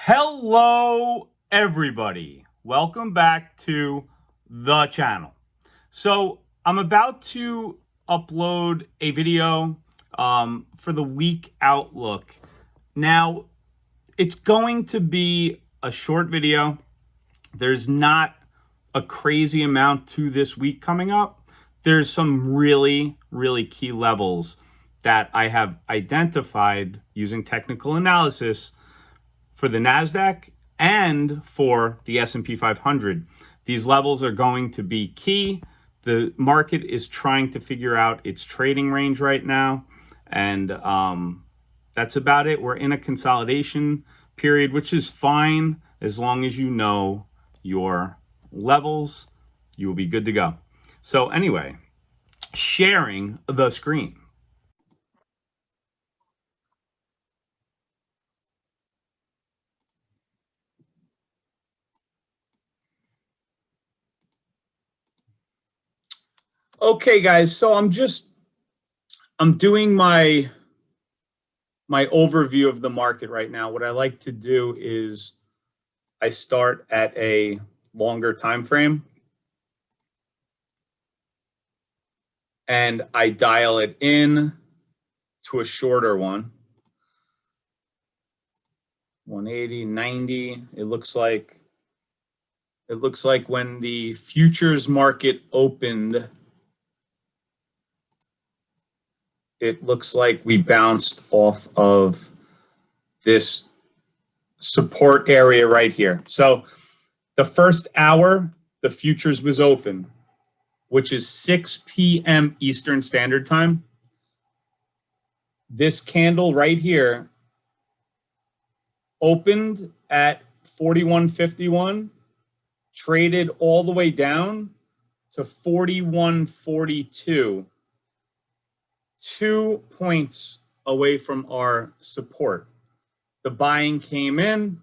Hello, everybody. Welcome back to the channel. So I'm about to upload a video for the week outlook. Now, it's going to be a short video. There's not a crazy amount to this week coming up. There's some really, really key levels that I have identified using technical analysis for the Nasdaq and for the S&P 500. These levels are going to be key. The market is trying to figure out its trading range right now, and that's about it. We're in a consolidation period, which is fine as long as you know your levels. You will be good to go. So anyway, sharing the screen. Okay, guys, so I'm doing my overview of the market right now. What I like to do is I start at a longer time frame and I dial it in to a shorter one. 180, 90. It looks like when the futures market opened, it looks like we bounced off of this support area right here. So the first hour, the futures was open, which is 6 p.m. Eastern Standard Time. This candle right here opened at 41.51, traded all the way down to 41.42, 2 points away from our support. The buying came in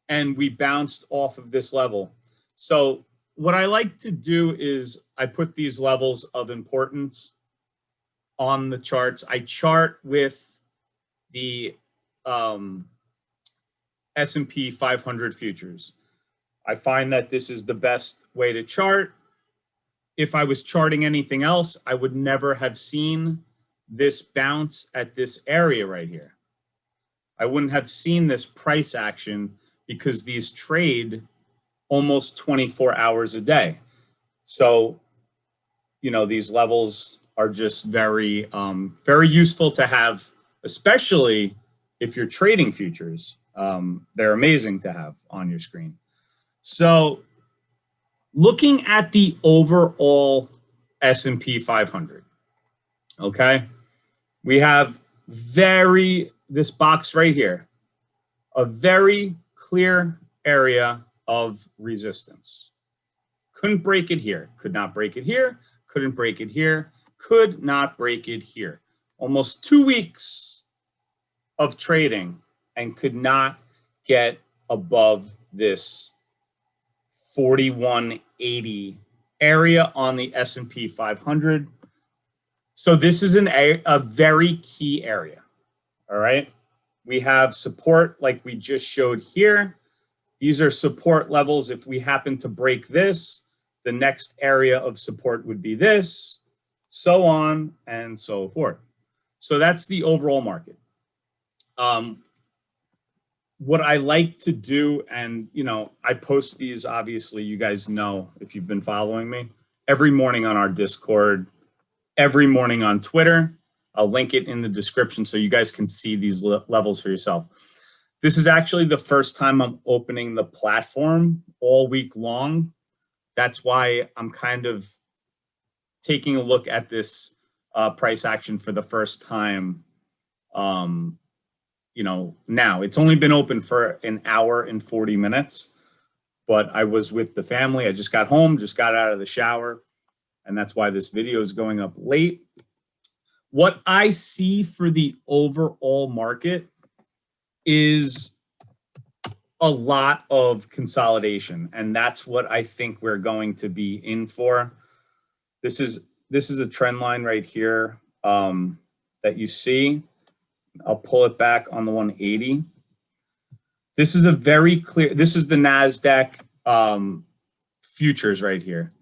and we bounced off of this level. So what I like to do is I put these levels of importance on the charts. I chart with the S&P 500 futures. I find that this is the best way to chart. If I was charting anything else, I would never have seen this bounce at this area right here. I wouldn't have seen this price action because these trade almost 24 hours a day. So, you know, these levels are just very, very useful to have, especially if you're trading futures. They're amazing to have on your screen. So looking at the overall S&P 500, okay, we have this box right here, a very clear area of resistance. Couldn't break it here, could not break it here, couldn't break it here, could not break it here. Almost 2 weeks of trading and could not get above this 41.80 area on the S&P 500. So this is a very key area, all right? We have support like we just showed here. These are support levels. If we happen to break this, the next area of support would be this, so on and so forth. So that's the overall market. What I like to do, and you know, I post these, obviously, you guys know if you've been following me, every morning on our Discord, every morning on Twitter. I'll link it in the description so you guys can see these levels for yourself. This is actually the first time I'm opening the platform all week long. That's why I'm kind of taking a look at this price action for the first time. You know, now it's only been open for an hour and 40 minutes, but I was with the family. I just got home, just got out of the shower, and that's why this video is going up late. What I see for the overall market is a lot of consolidation, and that's what I think we're going to be in for. This is a trend line right here that you see. I'll pull it back on the 180. This is a very clear, this is the Nasdaq futures right here.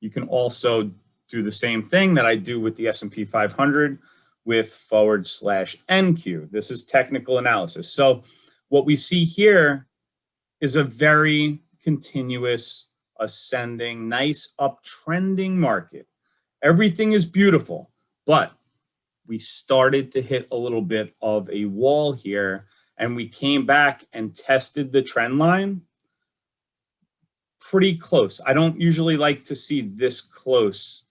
You can also do the same thing that I do with the S&P 500 with /NQ. This is technical analysis. So what we see here is a very continuous, ascending, nice uptrending market. Everything is beautiful, but we started to hit a little bit of a wall here, and we came back and tested the trend line pretty close. I don't usually like to see this close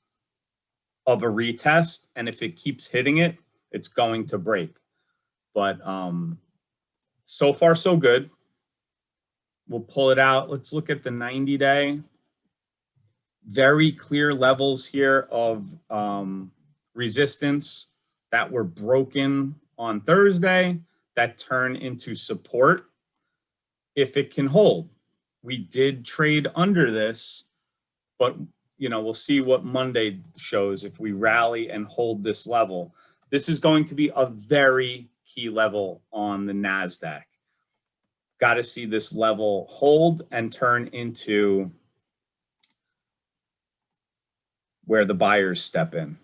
of a retest, and if it keeps hitting it, it's going to break. But so far so good. We'll pull it out. Let's look at the 90-day. Very clear levels here of resistance that were broken on Thursday that turn into support if it can hold. We did trade under this, but we'll see what Monday shows if we rally and hold this level. This is going to be a very key level on the Nasdaq. Got to see this level hold and turn into where the buyers step in.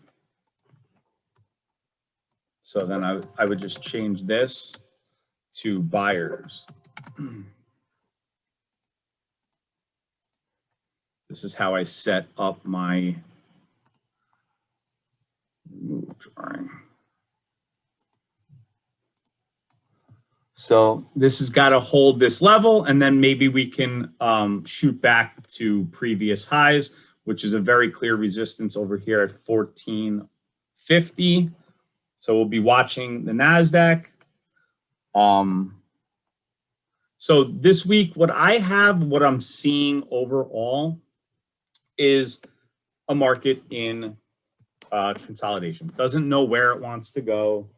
So then I would just change this to buyers. This is how I set up my drawing. So this has got to hold this level, and then maybe we can shoot back to previous highs, which is a very clear resistance over here at 1450. So we'll be watching the Nasdaq. So this week, what I'm seeing overall is a market in consolidation. Doesn't know where it wants to go.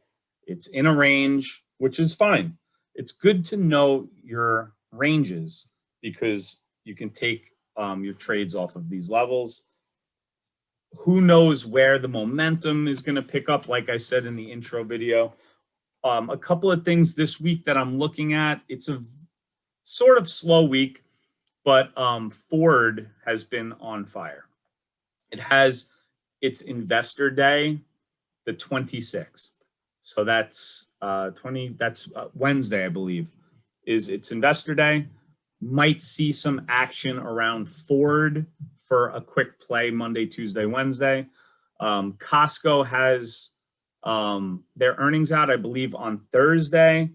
It's in a range, which is fine. It's good to know your ranges because you can take your trades off of these levels. Who knows where the momentum is going to pick up, like I said in the intro video. A couple of things this week that I'm looking at. It's a sort of slow week, but Ford has been on fire. It has its investor day, the 26th. So that's Wednesday, I believe, is its investor day. Might see some action around Ford for a quick play Monday, Tuesday, Wednesday. Costco has their earnings out, I believe, on Thursday.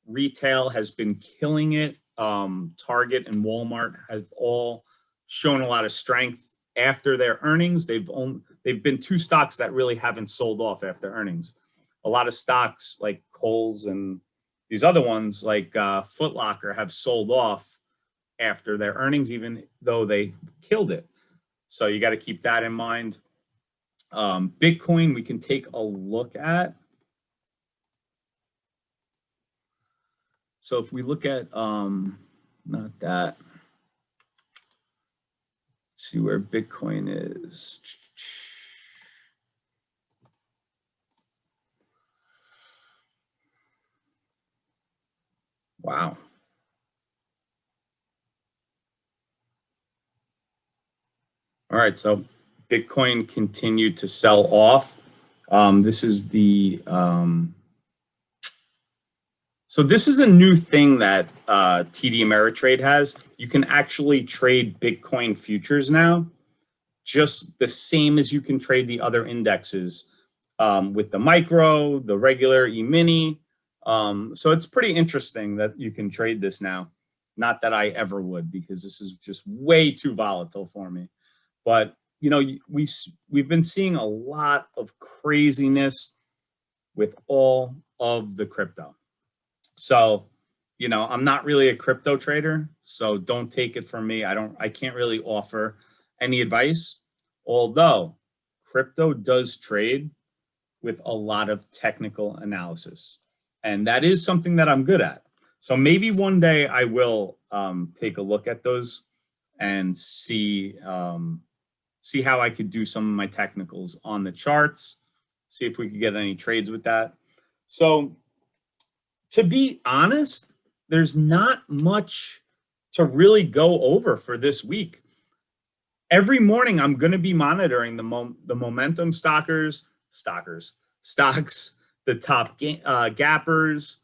Retail has been killing it. Target and Walmart have all shown a lot of strength after their earnings. They've been two stocks that really haven't sold off after earnings. A lot of stocks like Kohl's and these other ones like Foot Locker have sold off after their earnings, even though they killed it. So you got to keep that in mind. Bitcoin, we can take a look at. So if we look at, not that, let's see where Bitcoin is. Wow. All right, so Bitcoin continued to sell off. This is the, so this is a new thing that TD Ameritrade has. You can actually trade Bitcoin futures now, just the same as you can trade the other indexes with the micro, the regular E-mini. So it's pretty interesting that you can trade this now. Not that I ever would, because this is just way too volatile for me. But we've been seeing a lot of craziness with all of the crypto. So, I'm not really a crypto trader, so don't take it from me. I can't really offer any advice, although crypto does trade with a lot of technical analysis. And that is something that I'm good at. So maybe one day I will take a look at those and see how I could do some of my technicals on the charts, see if we could get any trades with that. So to be honest, there's not much to really go over for this week. Every morning, I'm going to be monitoring the momentum stocks, the top gappers.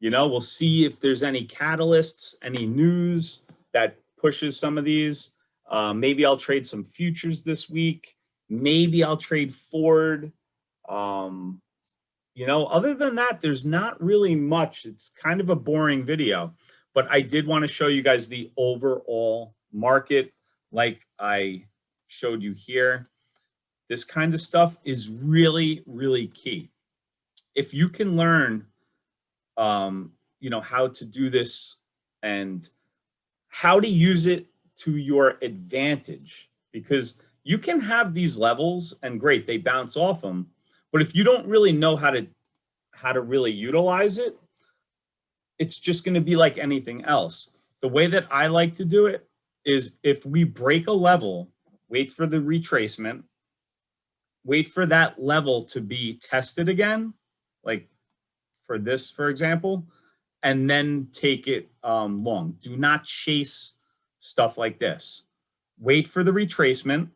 You know, we'll see if there's any catalysts, any news that pushes some of these. Maybe I'll trade some futures this week. Maybe I'll trade Ford. You know, other than that, there's not really much. It's kind of a boring video, but I did want to show you guys the overall market like I showed you here. This kind of stuff is really, really key. If you can learn, you know, how to do this and how to use it to your advantage, because you can have these levels and great, they bounce off them. But if you don't really know how to really utilize it, it's just going to be like anything else. The way that I like to do it is if we break a level, wait for the retracement, wait for that level to be tested again, like for this, for example, and then take it long. Do not chase stuff like this. Wait for the retracement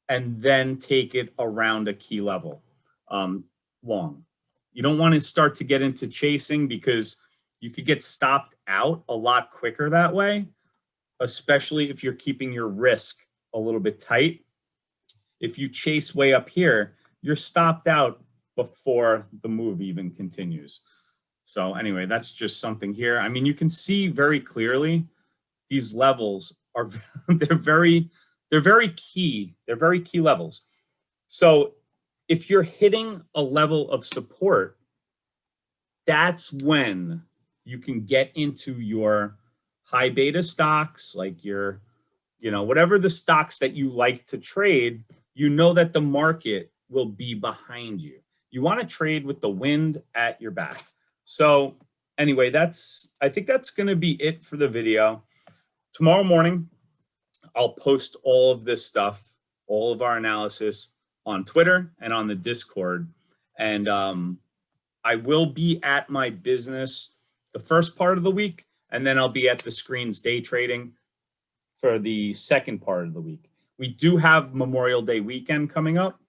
and then take it around a key level long. You don't want to start to get into chasing because you could get stopped out a lot quicker that way, especially if you're keeping your risk a little bit tight. If you chase way up here, you're stopped out before the move even continues. So anyway, that's just something here. I mean, you can see very clearly these levels are they're very key. They're very key levels. So if you're hitting a level of support, that's when you can get into your high beta stocks, like your, you know, whatever the stocks that you like to trade, you know that the market will be behind you. You want to trade with the wind at your back. So anyway, I think that's going to be it for the video. Tomorrow morning, I'll post all of this stuff, all of our analysis on Twitter and on the Discord. And I will be at my business the first part of the week, and then I'll be at the screens day trading for the second part of the week. We do have Memorial Day weekend coming up,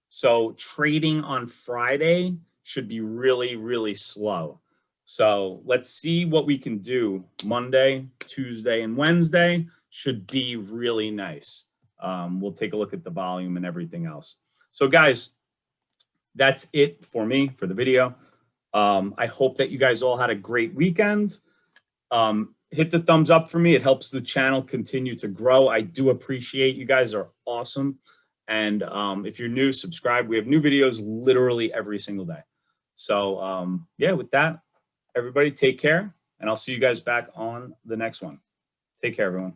so trading on Friday should be really, really slow. So let's see what we can do. Monday, Tuesday, and Wednesday should be really nice. We'll take a look at the volume and everything else. So guys, that's it for me for the video. I hope that you guys all had a great weekend. Hit the thumbs up for me. It helps the channel continue to grow. I do appreciate you guys are awesome. And if you're new, subscribe. We have new videos literally every single day. So yeah, with that, everybody take care, and I'll see you guys back on the next one. Take care, everyone.